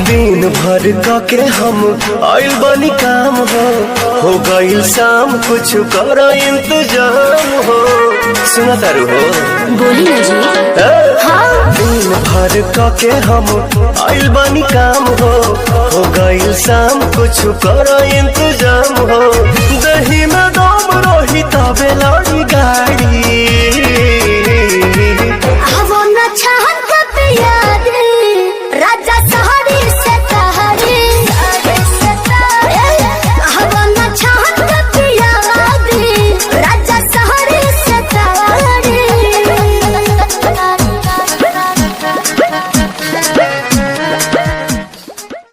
दिन भर के हम आइल बनी काम हो गईल शाम कुछ कर इंतजाम हो। सुना तारू हो बोली ना जी। हाँ। दिन भर के हम आइल बनी काम हो गईल शाम कुछ कर इंतजाम हो। दही में दम रही तबे लड़ी गाड़ी